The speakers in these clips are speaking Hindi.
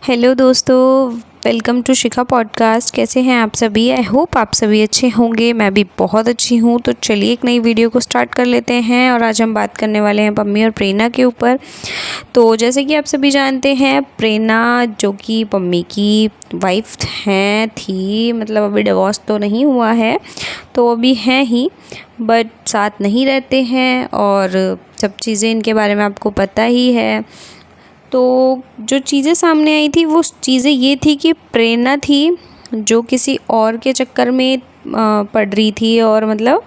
हेलो दोस्तों, वेलकम टू शिखा पॉडकास्ट। कैसे हैं आप सभी? आई होप आप सभी अच्छे होंगे। मैं भी बहुत अच्छी हूँ। तो चलिए एक नई वीडियो को स्टार्ट कर लेते हैं और आज हम बात करने वाले हैं पम्मी और प्रेरणा के ऊपर। तो जैसे कि आप सभी जानते हैं, प्रेरणा जो कि पम्मी की वाइफ हैं थी, मतलब अभी डिवोर्स तो नहीं हुआ है, तो अभी हैं ही, बट साथ नहीं रहते हैं और सब चीज़ें इनके बारे में आपको पता ही है। तो जो चीज़ें सामने आई थी वो चीज़ें ये थी कि प्रेरणा थी जो किसी और के चक्कर में पड़ रही थी, और मतलब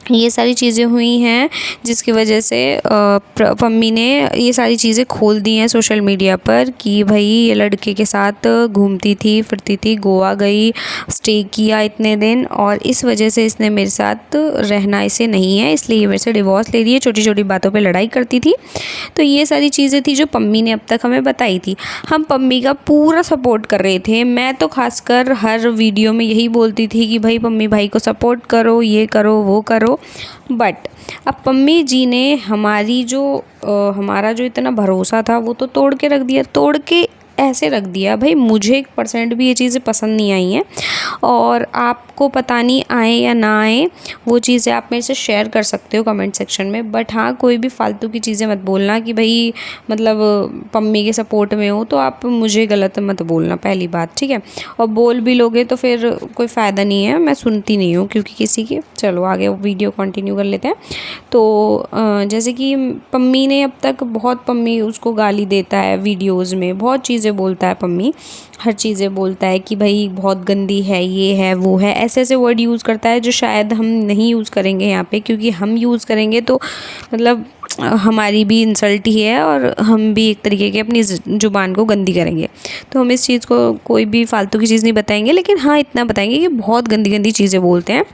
ये सारी चीज़ें हुई हैं जिसकी वजह से पम्मी ने ये सारी चीज़ें खोल दी हैं सोशल मीडिया पर कि भाई ये लड़के के साथ घूमती थी, फिरती थी, गोवा गई, स्टे किया इतने दिन, और इस वजह से इसने मेरे साथ रहना इसे नहीं है, इसलिए ये मेरे से डिवोर्स ले रही है। छोटी छोटी बातों पे लड़ाई करती थी। तो ये सारी चीज़ें थी जो पम्मी ने अब तक हमें बताई थी। हम पम्मी का पूरा सपोर्ट कर रहे थे। मैं तो खासकर हर वीडियो में यही बोलती थी कि भाई पम्मी भाई को सपोर्ट करो, ये करो, वो करो। बट अब पम्मी जी ने हमारा जो इतना भरोसा था वो तो तोड़ के रख दिया। तोड़ के ऐसे रख दिया, भाई मुझे 1% भी ये चीज़ें पसंद नहीं आई हैं, और आपको पता नहीं आए या ना आए, वो चीज़ें आप मेरे से शेयर कर सकते हो कमेंट सेक्शन में। बट हाँ, कोई भी फालतू की चीज़ें मत बोलना कि भाई मतलब पम्मी के सपोर्ट में हो तो आप मुझे गलत मत बोलना, पहली बात, ठीक है। और बोल भी लोगे तो फिर कोई फ़ायदा नहीं है, मैं सुनती नहीं हूँ क्योंकि किसी की। चलो आगे वीडियो कंटिन्यू कर लेते हैं। तो जैसे कि पम्मी ने अब तक पम्मी उसको गाली देता है वीडियोज़ में, बहुत चीज़ें बोलता है पम्मी, हर चीज़ें बोलता है कि भाई बहुत गंदी है, ये है, वो है, ऐसे ऐसे वर्ड यूज़ करता है जो शायद हम नहीं यूज़ करेंगे यहाँ पे, क्योंकि हम यूज़ करेंगे तो मतलब हमारी भी इंसल्ट ही है और हम भी एक तरीके की अपनी ज़ुबान को गंदी करेंगे। तो हम इस चीज़ को कोई भी फालतू की चीज़ नहीं बताएंगे, लेकिन हाँ इतना बताएंगे कि बहुत गंदी गंदी चीज़ें बोलते हैं।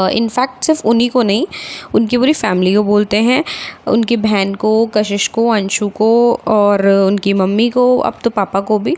इनफैक्ट सिर्फ उन्हीं को नहीं, उनकी पूरी फैमिली को बोलते हैं, उनकी बहन को, कशिश को, अंशु को, और उनकी मम्मी को, अब तो पापा को भी।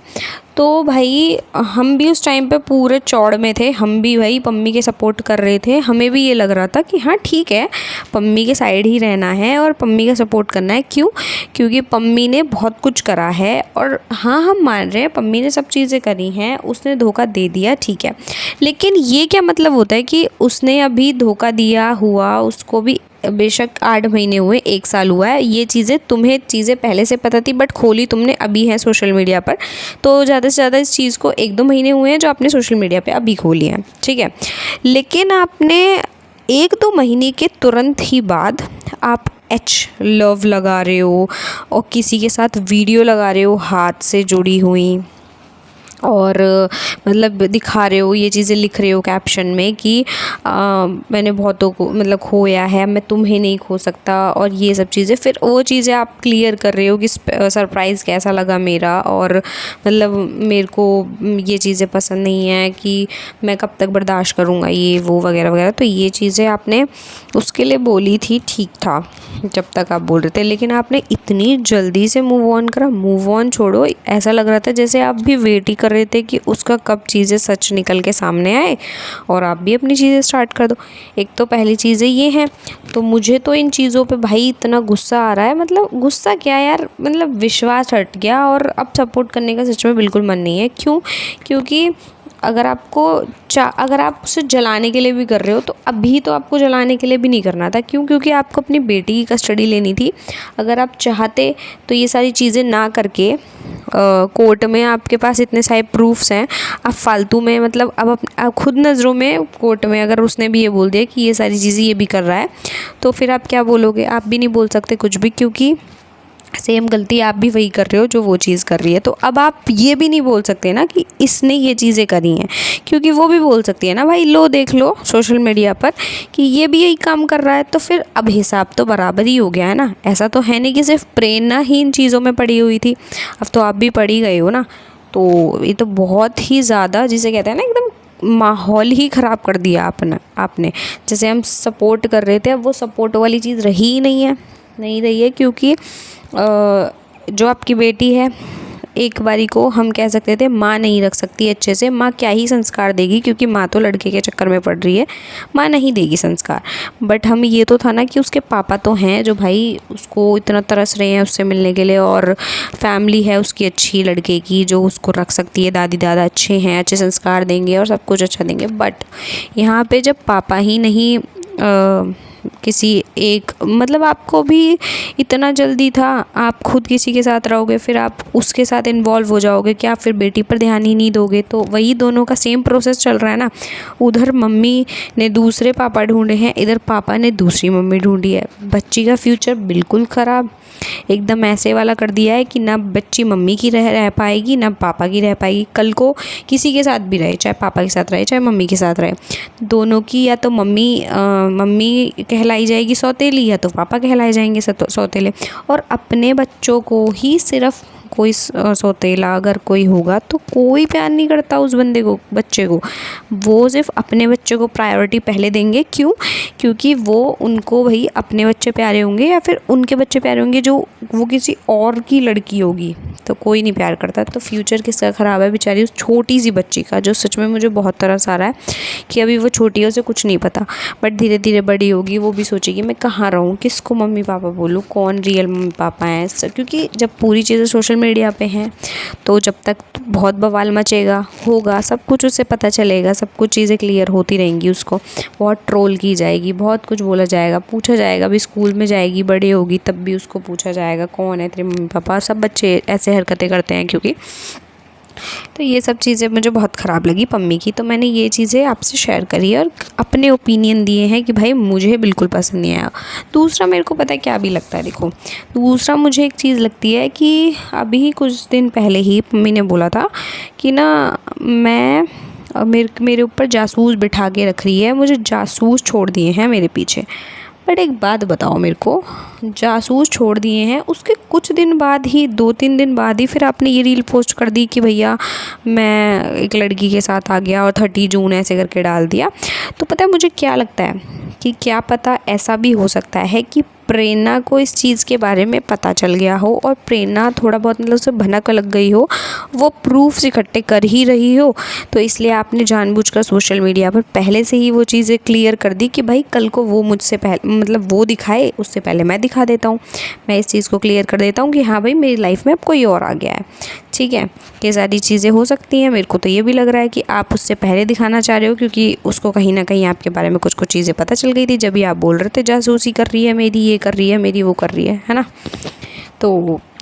तो भाई हम भी उस टाइम पे पूरे चौड़ में थे, हम भी भाई पम्मी के सपोर्ट कर रहे थे। हमें भी ये लग रहा था कि हाँ ठीक है, पम्मी के साइड ही रहना है और पम्मी का सपोर्ट करना है। क्यों? क्योंकि पम्मी ने बहुत कुछ करा है, और हाँ हम मान रहे हैं पम्मी ने सब चीज़ें करी हैं, उसने धोखा दे दिया, ठीक है। लेकिन ये क्या मतलब होता है कि उसने अभी धोखा दिया हुआ, उसको भी बेशक 8 महीने हुए, 1 साल हुआ है, ये तुम्हें चीज़ें पहले से पता थी, बट खोली तुमने अभी है सोशल मीडिया पर। तो ज़्यादा से ज़्यादा इस चीज़ को 1-2 महीने हुए हैं जो आपने सोशल मीडिया पे अभी खोली है, ठीक है। लेकिन आपने 1-2 महीने के तुरंत ही बाद आप लव लगा रहे हो और किसी के साथ वीडियो लगा रहे हो हाथ से जुड़ी हुई, और मतलब दिखा रहे हो, ये चीज़ें लिख रहे हो कैप्शन में कि मैंने बहुतों को मतलब खोया है, मैं तुम्हें नहीं खो सकता, और ये सब चीज़ें। फिर वो चीज़ें आप क्लियर कर रहे हो कि सरप्राइज़ कैसा लगा मेरा, और मतलब मेरे को ये चीज़ें पसंद नहीं है कि मैं कब तक बर्दाश्त करूँगा, ये वो वगैरह वगैरह। तो ये चीज़ें आपने उसके लिए बोली थी, ठीक था जब तक आप बोल रहे थे, लेकिन आपने इतनी जल्दी से मूव ऑन करा। मूव ऑन छोड़ो, ऐसा लग रहा था जैसे आप भी वेट ही कर रहे थे कि उसका कब चीज़ें सच निकल के सामने आए और आप भी अपनी चीज़ें स्टार्ट कर दो। एक तो पहली चीज़ें ये हैं। तो मुझे तो इन चीज़ों पे भाई इतना गुस्सा आ रहा है, मतलब गुस्सा क्या यार, मतलब विश्वास हट गया, और अब सपोर्ट करने का सच में बिल्कुल मन नहीं है। क्यों? क्योंकि अगर आप उसे जलाने के लिए भी कर रहे हो तो अभी तो आपको जलाने के लिए भी नहीं करना था। क्यों? क्योंकि आपको अपनी बेटी की कस्टडी लेनी थी। अगर आप चाहते तो ये सारी चीज़ें ना करके कोर्ट में आपके पास इतने सारे प्रूफ्स हैं, आप फालतू में मतलब अब आप खुद नज़रों में कोर्ट में अगर उसने भी ये बोल दिया कि ये सारी चीज़ें ये भी कर रहा है, तो फिर आप क्या बोलोगे? आप भी नहीं बोल सकते कुछ भी, क्योंकि सेम गलती आप भी वही कर रहे हो जो वो चीज़ कर रही है। तो अब आप ये भी नहीं बोल सकते ना कि इसने ये चीज़ें करी हैं, क्योंकि वो भी बोल सकती है ना भाई लो देख लो सोशल मीडिया पर कि ये भी यही काम कर रहा है। तो फिर अब हिसाब तो बराबर ही हो गया है ना। ऐसा तो है नहीं कि सिर्फ प्रेरणा ही इन चीज़ों में पड़ी हुई थी, अब तो आप भी पड़ी गए हो ना। तो ये तो बहुत ही ज़्यादा, जिसे कहते हैं ना, एकदम माहौल ही ख़राब कर दिया आपने। जैसे हम सपोर्ट कर रहे थे, अब वो सपोर्ट वाली चीज़ रही ही नहीं है, नहीं रही है। क्योंकि जो आपकी बेटी है एक बारी को हम कह सकते थे माँ नहीं रख सकती अच्छे से, माँ क्या ही संस्कार देगी, क्योंकि माँ तो लड़के के चक्कर में पड़ रही है, माँ नहीं देगी संस्कार। बट हम ये तो था ना कि उसके पापा तो हैं जो भाई उसको इतना तरस रहे हैं उससे मिलने के लिए, और फैमिली है उसकी अच्छी लड़के की जो उसको रख सकती है, दादी दादा अच्छे हैं, अच्छे संस्कार देंगे और सब कुछ अच्छा देंगे। बट यहाँ पे जब पापा ही नहीं किसी एक, मतलब आपको भी इतना जल्दी था, आप खुद किसी के साथ रहोगे फिर आप उसके साथ इन्वॉल्व हो जाओगे, क्या फिर बेटी पर ध्यान ही नहीं दोगे? तो वही दोनों का सेम प्रोसेस चल रहा है ना। उधर मम्मी ने दूसरे पापा ढूंढे हैं, इधर पापा ने दूसरी मम्मी ढूंढी है। बच्ची का फ्यूचर बिल्कुल ख़राब, एकदम ऐसे वाला कर दिया है कि ना बच्ची मम्मी की रह पाएगी ना पापा की रह पाएगी। कल को किसी के साथ भी रहे, चाहे पापा के साथ रहे चाहे मम्मी के साथ रहे, दोनों की या तो मम्मी कहलाई जाएगी सौतेली, या तो पापा कहलाए जाएंगे सौतेले। और अपने बच्चों को ही सिर्फ कोई सौतेला अगर कोई होगा तो कोई प्यार नहीं करता उस बंदे को, बच्चे को। वो सिर्फ अपने बच्चे को प्रायोरिटी पहले देंगे। क्यों? क्योंकि वो उनको भाई अपने बच्चे प्यारे होंगे या फिर उनके बच्चे प्यारे होंगे जो वो किसी और की लड़की होगी, तो कोई नहीं प्यार करता। तो फ्यूचर किसका ख़राब है बेचारी उस छोटी सी बच्ची का, जो सच में मुझे बहुत तरस आ रहा है कि अभी वो छोटी है, उसे कुछ नहीं पता, बट धीरे धीरे बड़ी होगी, वो भी सोचेगी मैं कहाँ रहूँ, किसको मम्मी पापा बोलूँ, कौन रियल मम्मी पापा हैं। क्योंकि जब पूरी चीज़ें सोशल मीडिया पे हैं तो जब तक बहुत बवाल मचेगा होगा, सब कुछ उससे पता चलेगा, सब कुछ चीज़ें क्लियर होती रहेंगी, उसको बहुत ट्रोल की जाएगी, बहुत कुछ बोला जाएगा, पूछा जाएगा। अभी स्कूल में जाएगी, बड़ी होगी, तब भी उसको पूछा जाएगा कौन है तेरे मम्मी पापा। सब बच्चे ऐसे हरकतें करते हैं क्योंकि। तो ये सब चीज़ें मुझे बहुत ख़राब लगी पम्मी की, तो मैंने ये चीज़ें आपसे शेयर करी और अपने ओपिनियन दिए हैं कि भाई मुझे बिल्कुल पसंद नहीं आया। दूसरा मेरे को पता है क्या भी लगता है, देखो दूसरा मुझे एक चीज़ लगती है कि अभी कुछ दिन पहले ही पम्मी ने बोला था कि ना मैं मेरे ऊपर जासूस बिठा के रख रही है, मुझे जासूस छोड़ दिए हैं मेरे पीछे। बट एक बात बताओ मेरे को, जासूस छोड़ दिए हैं, उसके कुछ दिन बाद ही 2-3 दिन बाद ही फिर आपने ये रील पोस्ट कर दी कि भैया मैं एक लड़की के साथ आ गया और 30 जून ऐसे करके डाल दिया। तो पता है मुझे क्या लगता है कि क्या पता ऐसा भी हो सकता है कि प्रेरणा को इस चीज़ के बारे में पता चल गया हो और प्रेरणा थोड़ा बहुत मतलब उसे भनक लग गई हो, वो प्रूफ्स इकट्ठे कर ही रही हो, तो इसलिए आपने जानबूझकर सोशल मीडिया पर पहले से ही वो चीज़ें क्लियर कर दी कि भाई कल को वो मुझसे पहले मतलब वो दिखाए उससे पहले मैं दिखा देता हूँ, मैं इस चीज़ को क्लियर कर देता हूँ कि हाँ भाई मेरी लाइफ में अब कोई और आ गया है। ठीक है, ये सारी चीज़ें हो सकती हैं। मेरे को तो ये भी लग रहा है कि आप उससे पहले दिखाना चाह रहे हो, क्योंकि उसको कहीं ना कहीं आपके बारे में कुछ कुछ चीज़ें पता चल गई थी जब भी आप बोल रहे थे जासूसी कर रही है मेरी, ये कर रही है मेरी, वो कर रही है ना। तो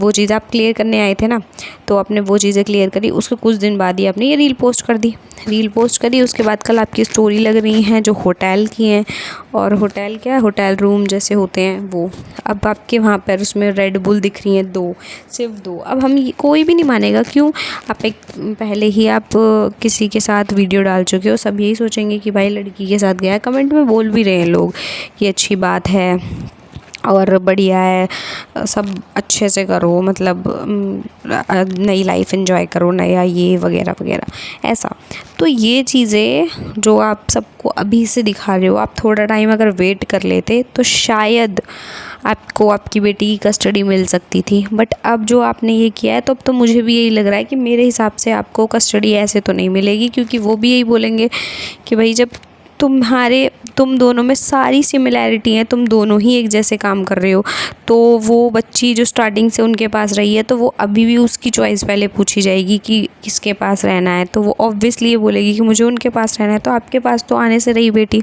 वो चीज़ आप क्लियर करने आए थे ना, तो आपने वो चीज़ें क्लियर करी, उसके कुछ दिन बाद ही आपने ये रील पोस्ट कर दी। रील पोस्ट करी उसके बाद कल आपकी स्टोरी लग रही हैं जो होटल की हैं, और होटल क्या है, होटल रूम जैसे होते हैं वो, अब आपके वहाँ पर उसमें रेड बुल दिख रही हैं 2, सिर्फ 2। अब हम कोई भी नहीं मानेगा, क्यों? आप एक पहले ही आप किसी के साथ वीडियो डाल चुके हो, सब यही सोचेंगे कि भाई लड़की के साथ गया। कमेंट में बोल भी रहे हैं लोग ये अच्छी बात है और बढ़िया है, सब अच्छे से करो, मतलब नई लाइफ एंजॉय करो, नया ये वगैरह वगैरह ऐसा। तो ये चीज़ें जो आप सबको अभी से दिखा रहे हो, आप थोड़ा टाइम अगर वेट कर लेते तो शायद आपको आपकी बेटी की कस्टडी मिल सकती थी। बट अब जो आपने ये किया है तो अब तो मुझे भी यही लग रहा है कि मेरे हिसाब से आपको कस्टडी ऐसे तो नहीं मिलेगी, क्योंकि वो भी यही बोलेंगे कि भाई जब तुम दोनों में सारी सिमिलैरिटी है, तुम दोनों ही एक जैसे काम कर रहे हो, तो वो बच्ची जो स्टार्टिंग से उनके पास रही है तो वो अभी भी उसकी चॉइस पहले पूछी जाएगी कि किसके पास रहना है, तो वो ऑब्वियसली ये बोलेगी कि मुझे उनके पास रहना है। तो आपके पास तो आने से रही बेटी,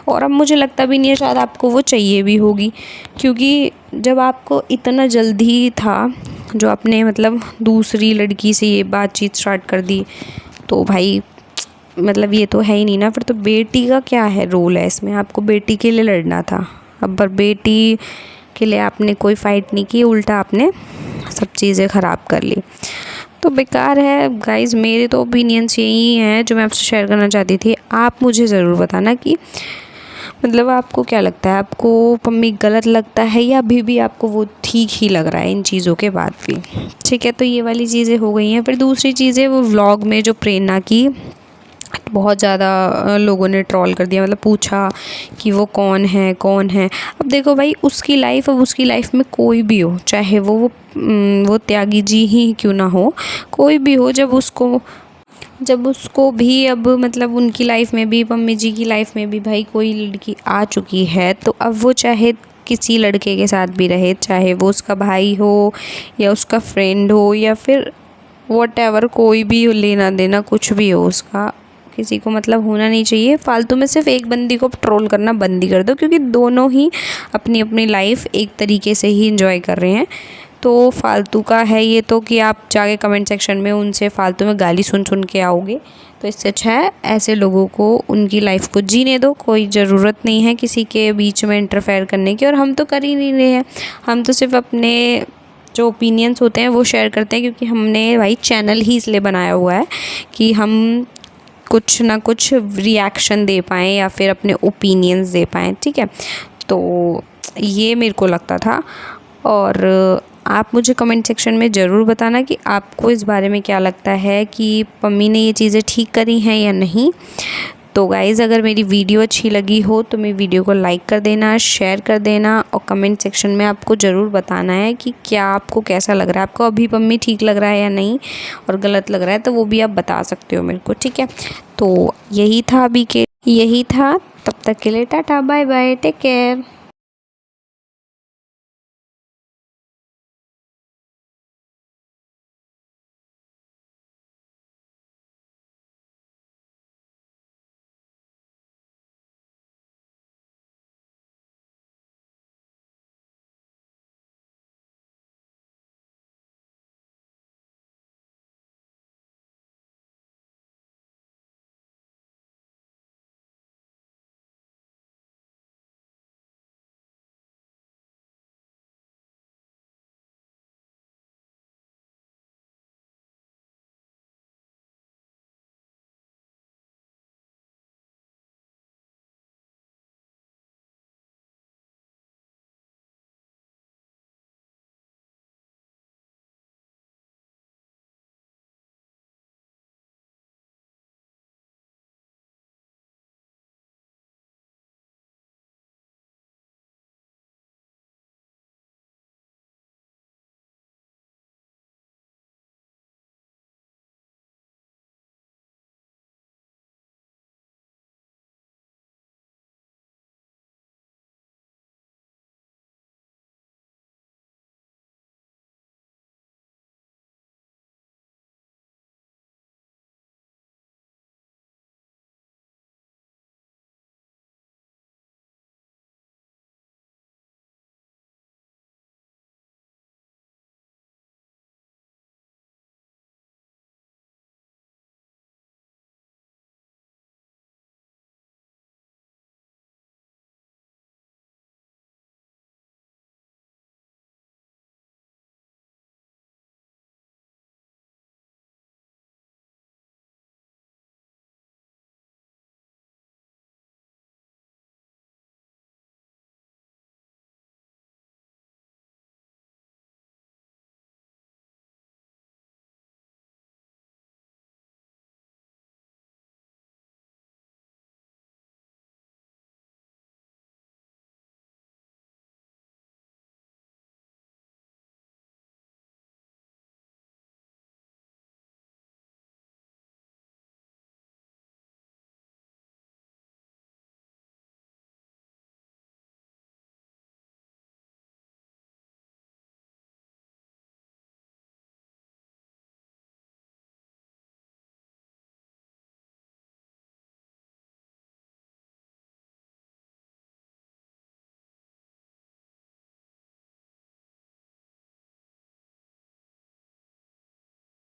और अब मुझे लगता भी नहीं है शायद आपको वो चाहिए भी होगी, क्योंकि जब आपको इतना जल्दी था जो आपने मतलब दूसरी लड़की से ये बातचीत स्टार्ट कर दी, तो भाई मतलब ये तो है ही नहीं ना। फिर तो बेटी का क्या है रोल है इसमें, आपको बेटी के लिए लड़ना था, अब पर बेटी के लिए आपने कोई फ़ाइट नहीं की, उल्टा आपने सब चीज़ें ख़राब कर ली। तो बेकार है गाइज़, मेरे तो ओपिनियंस यही हैं जो मैं आपसे शेयर करना चाहती थी। आप मुझे ज़रूर बताना कि मतलब आपको क्या लगता है, आपको पम्मी गलत लगता है या अभी भी आपको वो ठीक ही लग रहा है इन चीज़ों के बाद भी। ठीक है, तो ये वाली चीज़ें हो गई हैं। फिर दूसरी चीज़ें वो व्लॉग में जो प्रेरणा की बहुत ज़्यादा लोगों ने ट्रोल कर दिया, मतलब पूछा कि वो कौन है कौन है। अब देखो भाई, उसकी लाइफ, अब उसकी लाइफ में कोई भी हो, चाहे वो त्यागी जी ही क्यों ना हो, कोई भी हो, जब उसको भी अब मतलब उनकी लाइफ में भी, मम्मी जी की लाइफ में भी भाई कोई लड़की आ चुकी है, तो अब वो चाहे किसी लड़के के साथ भी रहे, चाहे वो उसका भाई हो या उसका फ्रेंड हो या फिर वॉटएवर, कोई भी लेना देना कुछ भी हो उसका, किसी को मतलब होना नहीं चाहिए। फालतू में सिर्फ एक बंदी को ट्रोल करना बंद ही कर दो, क्योंकि दोनों ही अपनी अपनी लाइफ एक तरीके से ही इंजॉय कर रहे हैं। तो फालतू का है ये तो कि आप जाके कमेंट सेक्शन में उनसे फालतू में गाली सुन सुन के आओगे। तो इससे अच्छा है ऐसे लोगों को उनकी लाइफ को जीने दो, कोई ज़रूरत नहीं है किसी के बीच में इंटरफेयर करने की। और हम तो कर ही नहीं रहे हैं, हम तो सिर्फ अपने जो ओपिनियंस होते हैं वो शेयर करते हैं, क्योंकि हमने भाई चैनल ही इसलिए बनाया हुआ है कि हम कुछ ना कुछ रिएक्शन दे पाएँ या फिर अपने ओपिनियंस दे पाएँ, ठीक है। तो ये मेरे को लगता था। और आप मुझे कमेंट सेक्शन में ज़रूर बताना कि आपको इस बारे में क्या लगता है कि पम्मी ने ये चीज़ें ठीक करी हैं या नहीं। तो गाइज़, अगर मेरी वीडियो अच्छी लगी हो तो मेरी वीडियो को लाइक कर देना, शेयर कर देना, और कमेंट सेक्शन में आपको ज़रूर बताना है कि क्या आपको कैसा लग रहा है, आपको अभी पम्मी ठीक लग रहा है या नहीं, और गलत लग रहा है तो वो भी आप बता सकते हो मेरे को, ठीक है। तो यही था तब तक के लिए tata bye bye, take care.